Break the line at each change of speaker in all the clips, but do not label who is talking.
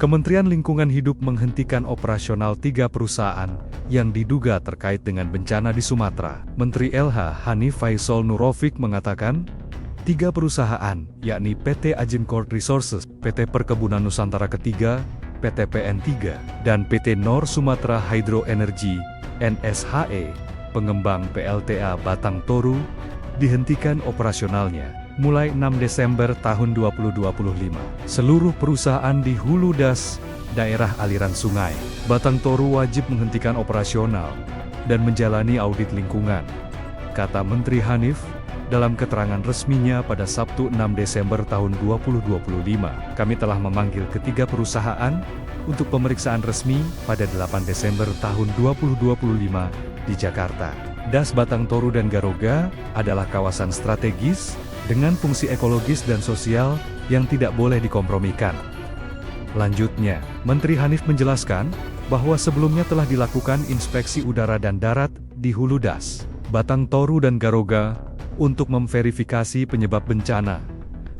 Kementerian Lingkungan Hidup menghentikan operasional 3 perusahaan yang diduga terkait dengan bencana di Sumatera. Menteri LH Hanif Faisal Nurrofik mengatakan, 3 perusahaan, yakni PT Agincourt Resources, PT Perkebunan Nusantara Ketiga, PT PN3, dan PT Nor Sumatra Hydro Energy, NSHE, pengembang PLTA Batang Toru, dihentikan operasionalnya mulai 6 Desember tahun 2025. Seluruh perusahaan di hulu das, daerah aliran sungai, Batang Toru wajib menghentikan operasional dan menjalani audit lingkungan, kata Menteri Hanif dalam keterangan resminya pada Sabtu 6 Desember tahun 2025. Kami telah memanggil ketiga perusahaan untuk pemeriksaan resmi pada 8 Desember tahun 2025 di Jakarta. Das Batang Toru dan Garoga adalah kawasan strategis dengan fungsi ekologis dan sosial yang tidak boleh dikompromikan. Lanjutnya, Menteri Hanif menjelaskan bahwa sebelumnya telah dilakukan inspeksi udara dan darat di hulu das, Batang Toru dan Garoga untuk memverifikasi penyebab bencana,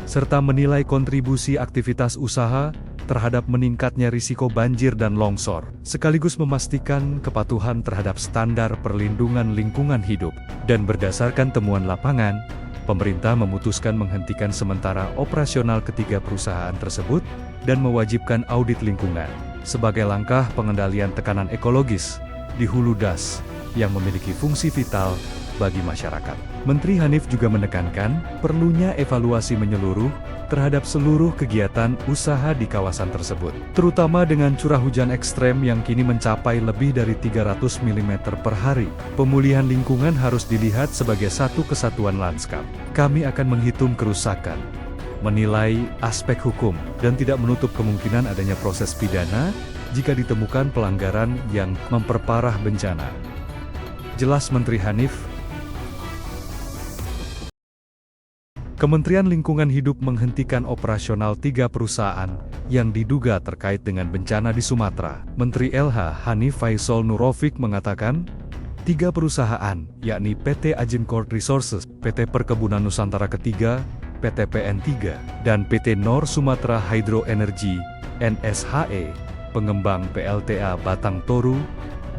serta menilai kontribusi aktivitas usaha terhadap meningkatnya risiko banjir dan longsor, sekaligus memastikan kepatuhan terhadap standar perlindungan lingkungan hidup. Dan berdasarkan temuan lapangan, pemerintah memutuskan menghentikan sementara operasional ketiga perusahaan tersebut dan mewajibkan audit lingkungan sebagai langkah pengendalian tekanan ekologis di hulu das yang memiliki fungsi vital bagi masyarakat. Menteri Hanif juga menekankan perlunya evaluasi menyeluruh terhadap seluruh kegiatan usaha di kawasan tersebut, terutama dengan curah hujan ekstrem yang kini mencapai lebih dari 300 mm per hari. Pemulihan lingkungan harus dilihat sebagai satu kesatuan lanskap. Kami akan menghitung kerusakan, menilai aspek hukum, dan tidak menutup kemungkinan adanya proses pidana jika ditemukan pelanggaran yang memperparah bencana, jelas Menteri Hanif. Kementerian Lingkungan Hidup menghentikan operasional 3 perusahaan yang diduga terkait dengan bencana di Sumatera. Menteri LH Hanif Faisal Nurrofik mengatakan, 3 perusahaan, yakni PT Agincourt Resources, PT Perkebunan Nusantara Ketiga, PT PN3, dan PT Nor Sumatra Hydro Energy, NSHE, pengembang PLTA Batang Toru,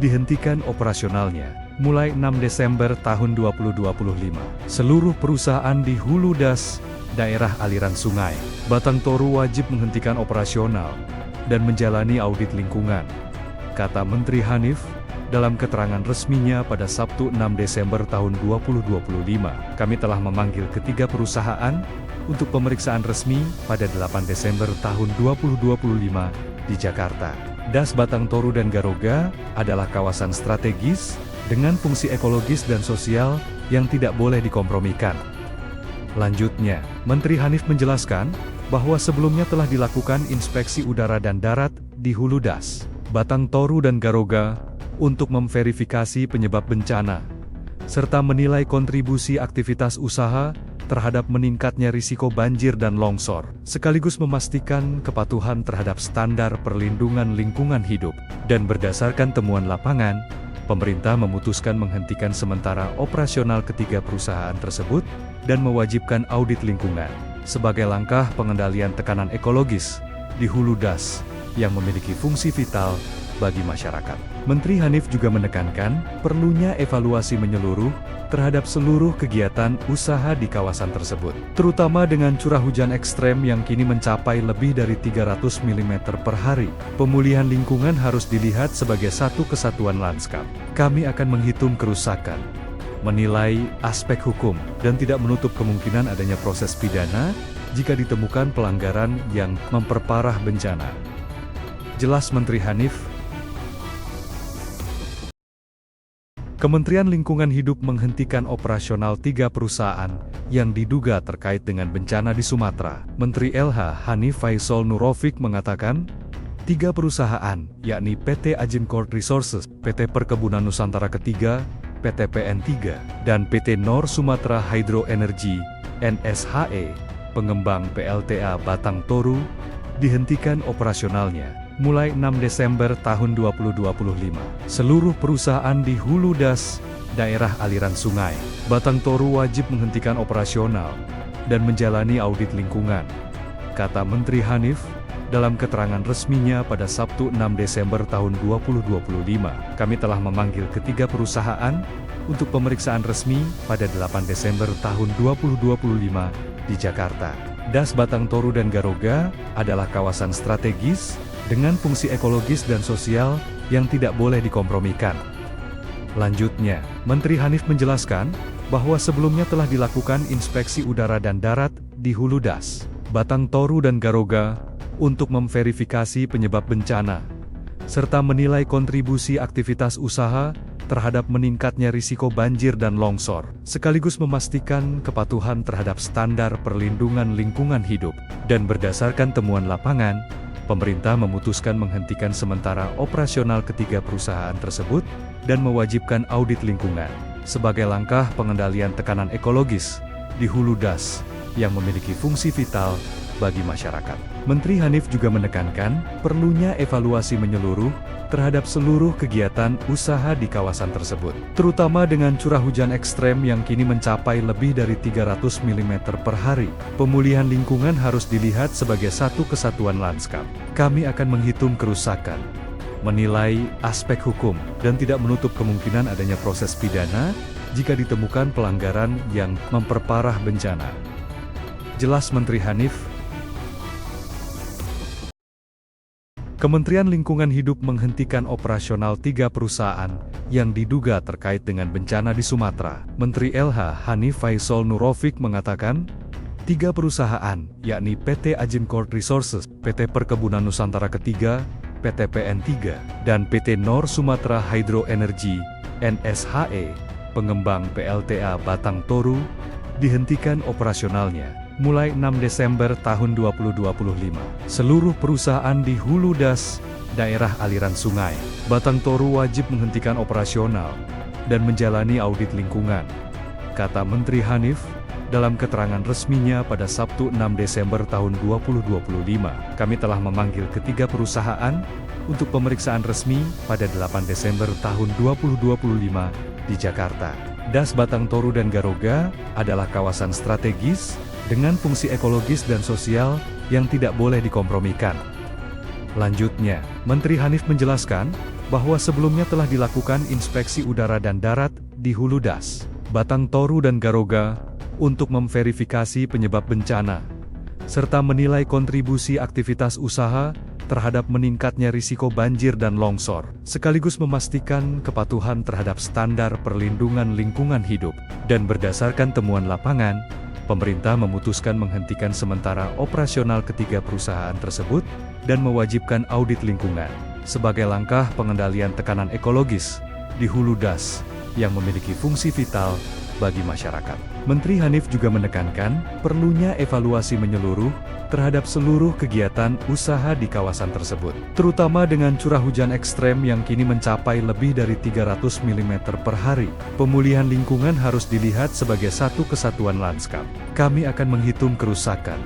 dihentikan operasionalnya mulai 6 Desember tahun 2025. Seluruh perusahaan di hulu das, daerah aliran sungai, Batang Toru wajib menghentikan operasional dan menjalani audit lingkungan, kata Menteri Hanif dalam keterangan resminya pada Sabtu 6 Desember tahun 2025. Kami telah memanggil ketiga perusahaan untuk pemeriksaan resmi pada 8 Desember tahun 2025 di Jakarta. Das Batang Toru dan Garoga adalah kawasan strategis dengan fungsi ekologis dan sosial yang tidak boleh dikompromikan. Lanjutnya, Menteri Hanif menjelaskan bahwa sebelumnya telah dilakukan inspeksi udara dan darat di hulu das, Batang Toru dan Garoga untuk memverifikasi penyebab bencana, serta menilai kontribusi aktivitas usaha terhadap meningkatnya risiko banjir dan longsor, sekaligus memastikan kepatuhan terhadap standar perlindungan lingkungan hidup. Dan berdasarkan temuan lapangan, pemerintah memutuskan menghentikan sementara operasional ketiga perusahaan tersebut dan mewajibkan audit lingkungan sebagai langkah pengendalian tekanan ekologis di hulu das yang memiliki fungsi vital bagi masyarakat. Menteri Hanif juga menekankan perlunya evaluasi menyeluruh terhadap seluruh kegiatan usaha di kawasan tersebut, terutama dengan curah hujan ekstrem yang kini mencapai lebih dari 300 mm per hari. Pemulihan lingkungan harus dilihat sebagai satu kesatuan lanskap. Kami akan menghitung kerusakan, menilai aspek hukum, dan tidak menutup kemungkinan adanya proses pidana jika ditemukan pelanggaran yang memperparah bencana, jelas Menteri Hanif. Kementerian Lingkungan Hidup menghentikan operasional 3 perusahaan yang diduga terkait dengan bencana di Sumatera. Menteri LH Hanif Faisal Nurrofik mengatakan, 3 perusahaan, yakni PT Agincourt Resources, PT Perkebunan Nusantara Ketiga, PT PN3, dan PT Nor Sumatra Hydro Energy, NSHE, pengembang PLTA Batang Toru, dihentikan operasionalnya mulai 6 Desember tahun 2025. Seluruh perusahaan di hulu das, daerah aliran sungai, Batang Toru wajib menghentikan operasional dan menjalani audit lingkungan, kata Menteri Hanif dalam keterangan resminya pada Sabtu 6 Desember tahun 2025, kami telah memanggil ketiga perusahaan untuk pemeriksaan resmi pada 8 Desember tahun 2025 di Jakarta. Das Batang Toru dan Garoga adalah kawasan strategis dengan fungsi ekologis dan sosial yang tidak boleh dikompromikan. Lanjutnya, Menteri Hanif menjelaskan bahwa sebelumnya telah dilakukan inspeksi udara dan darat di Hulu Das Batang Toru dan Garoga untuk memverifikasi penyebab bencana, serta menilai kontribusi aktivitas usaha terhadap meningkatnya risiko banjir dan longsor, sekaligus memastikan kepatuhan terhadap standar perlindungan lingkungan hidup. Dan berdasarkan temuan lapangan, pemerintah memutuskan menghentikan sementara operasional ketiga perusahaan tersebut dan mewajibkan audit lingkungan sebagai langkah pengendalian tekanan ekologis di Hulu Das yang memiliki fungsi vital bagi masyarakat. Menteri Hanif juga menekankan perlunya evaluasi menyeluruh terhadap seluruh kegiatan usaha di kawasan tersebut, terutama dengan curah hujan ekstrem yang kini mencapai lebih dari 300 mm per hari. Pemulihan lingkungan harus dilihat sebagai satu kesatuan lanskap. Kami akan menghitung kerusakan, menilai aspek hukum, dan tidak menutup kemungkinan adanya proses pidana jika ditemukan pelanggaran yang memperparah bencana, jelas Menteri Hanif. Kementerian Lingkungan Hidup menghentikan operasional 3 perusahaan yang diduga terkait dengan bencana di Sumatera. Menteri LH Hanif Faisal Nurofik mengatakan, 3 perusahaan, yakni PT Agincourt Resources, PT Perkebunan Nusantara Ketiga, PT PN3, dan PT Nor Sumatra Hydro Energy, NSHE, pengembang PLTA Batang Toru, dihentikan operasionalnya mulai 6 Desember tahun 2025. Seluruh perusahaan di Hulu Das, daerah aliran sungai Batang Toru wajib menghentikan operasional dan menjalani audit lingkungan, kata Menteri Hanif dalam keterangan resminya pada Sabtu 6 Desember tahun 2025. Kami telah memanggil ketiga perusahaan untuk pemeriksaan resmi pada 8 Desember tahun 2025 di Jakarta. Das Batang Toru dan Garoga adalah kawasan strategis dengan fungsi ekologis dan sosial yang tidak boleh dikompromikan. Lanjutnya, Menteri Hanif menjelaskan bahwa sebelumnya telah dilakukan inspeksi udara dan darat di Hulu Das Batang Toru dan Garoga untuk memverifikasi penyebab bencana, serta menilai kontribusi aktivitas usaha terhadap meningkatnya risiko banjir dan longsor, sekaligus memastikan kepatuhan terhadap standar perlindungan lingkungan hidup. Dan berdasarkan temuan lapangan, pemerintah memutuskan menghentikan sementara operasional ketiga perusahaan tersebut dan mewajibkan audit lingkungan sebagai langkah pengendalian tekanan ekologis di Hulu Das yang memiliki fungsi vital bagi masyarakat. Menteri Hanif juga menekankan perlunya evaluasi menyeluruh terhadap seluruh kegiatan usaha di kawasan tersebut, terutama dengan curah hujan ekstrem yang kini mencapai lebih dari 300 mm per hari. Pemulihan lingkungan harus dilihat sebagai satu kesatuan lanskap. Kami akan menghitung kerusakan,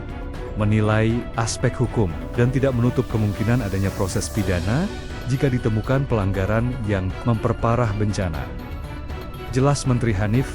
menilai aspek hukum, dan tidak menutup kemungkinan adanya proses pidana jika ditemukan pelanggaran yang memperparah bencana, jelas Menteri Hanif.